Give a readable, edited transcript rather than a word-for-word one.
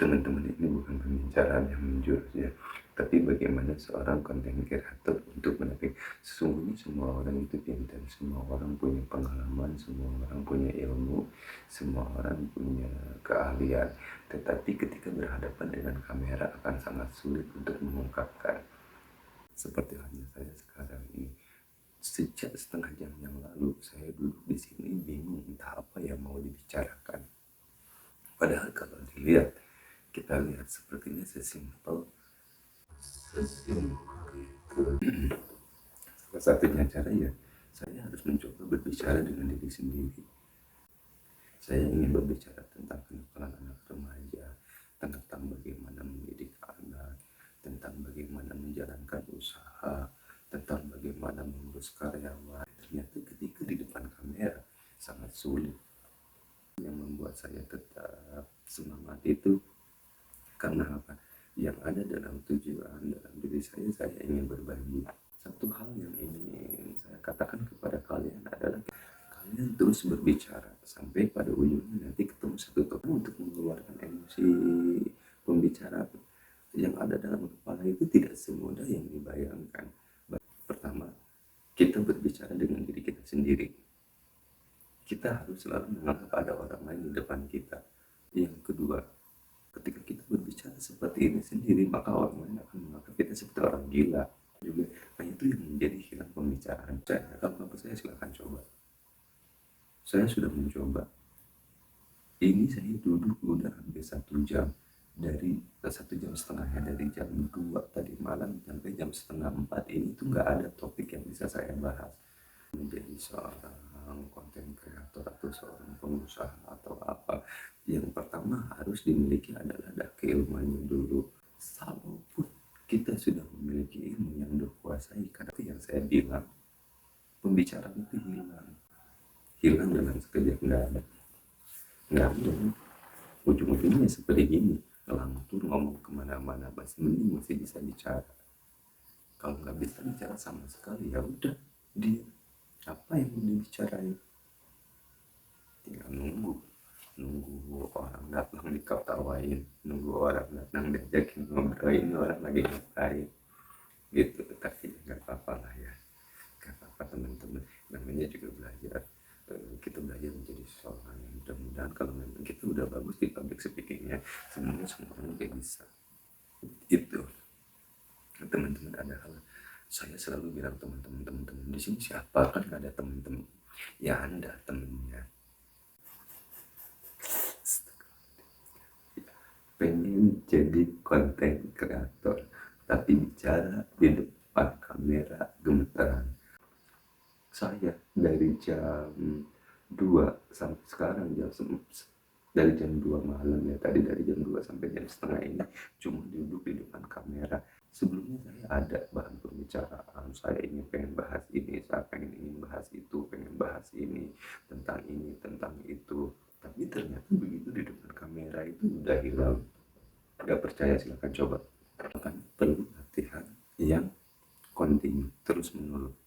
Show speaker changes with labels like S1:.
S1: teman-teman, ini bukan pembicaraan yang menjurus ya, tapi bagaimana seorang konten kreator untuk menarik. Sesungguhnya semua orang itu pintar, semua orang punya pengalaman, semua orang punya ilmu, semua orang punya keahlian, tetapi ketika berhadapan dengan kamera akan sangat sulit untuk mengungkapkan. Seperti halnya saya sekarang ini, sejak setengah jam yang lalu saya duduk di sini bingung entah apa yang mau dibicarakan. Padahal kalau dilihat, kita lihat sepertinya sesimpel itu. Salah satunya cara ya, saya harus mencoba berbicara dengan diri sendiri. Saya ingin berbicara tentang kenakalan anak remaja, tentang bagaimana mendidik anak, tentang bagaimana menjalankan usaha, tentang bagaimana mengurus karyawan. Ternyata ketika di depan kamera sangat sulit. Yang membuat saya tetap semangat itu karena apa? Yang ada dalam tujuan dalam diri saya ingin berbagi. Satu hal yang ingin saya katakan kepada kalian adalah kalian terus berbicara sampai pada ujungnya nanti ketemu satu topik untuk mengeluarkan emosi pembicaraan yang ada dalam kepala itu tidak semudah yang dibayangkan. Pertama, kita berbicara dengan diri kita sendiri. Kita harus selalu menganggap ada orang lain di depan kita. Yang kedua, ketika kita berbicara seperti ini sendiri, maka orang lain akan menganggap kita seperti orang gila juga. Nah, itu yang menjadi hilang pembicaraan saya. Kalau saya silakan coba. Saya sudah mencoba. Ini saya duduk udah hampir 1 jam. Dari 1,5 jam dari jam 2 tadi malam sampai jam 3:30 ini tuh nggak ada topik yang bisa saya bahas. Menjadi seorang konten kreator atau seorang pengusaha atau apa, yang pertama harus dimiliki adalah ada keilmuannya dulu. Walaupun kita sudah memiliki ilmu yang dikuasai, karena yang saya bilang pembicaraan itu hilang dalam sekejap, nggak ada. Ujung-ujungnya seperti gini, ngelantur ngomong kemana-mana, masih bisa bicara. Kalau nggak bisa bicara sama sekali, ya udah dia apa yang mau dibicarain, tinggal nunggu orang datang diketawain, nunggu orang datang diajakin ngobrol, ini orang lagi ngapain gitu. Tapi nggak apa-apa lah ya, nggak apa-apa teman-teman, namanya juga belajar. Kita belajar menjadi seorang yang mudah-mudahan kalau memang kita udah bagus di public speakingnya, semua orang juga bisa. Itu teman-teman, ada hal saya selalu bilang teman-teman di sini siapa, kan gak ada teman-teman ya, Anda temennya. Pengen jadi konten kreator tapi bicara di depan kamera gemeteran. Saya dari jam 2 sampai sekarang dari jam 2 malam ya, tadi dari jam 2 sampai jam setengah ini cuma duduk di depan kamera. Sebelumnya saya ada bahan pembicaraan, saya pengen bahas ini, saya ingin bahas itu, pengen bahas ini, tentang itu. Tapi ternyata begitu di depan kamera itu udah hilang. Gak percaya silakan coba. Akan perlu latihan yang kontinu, terus menerus.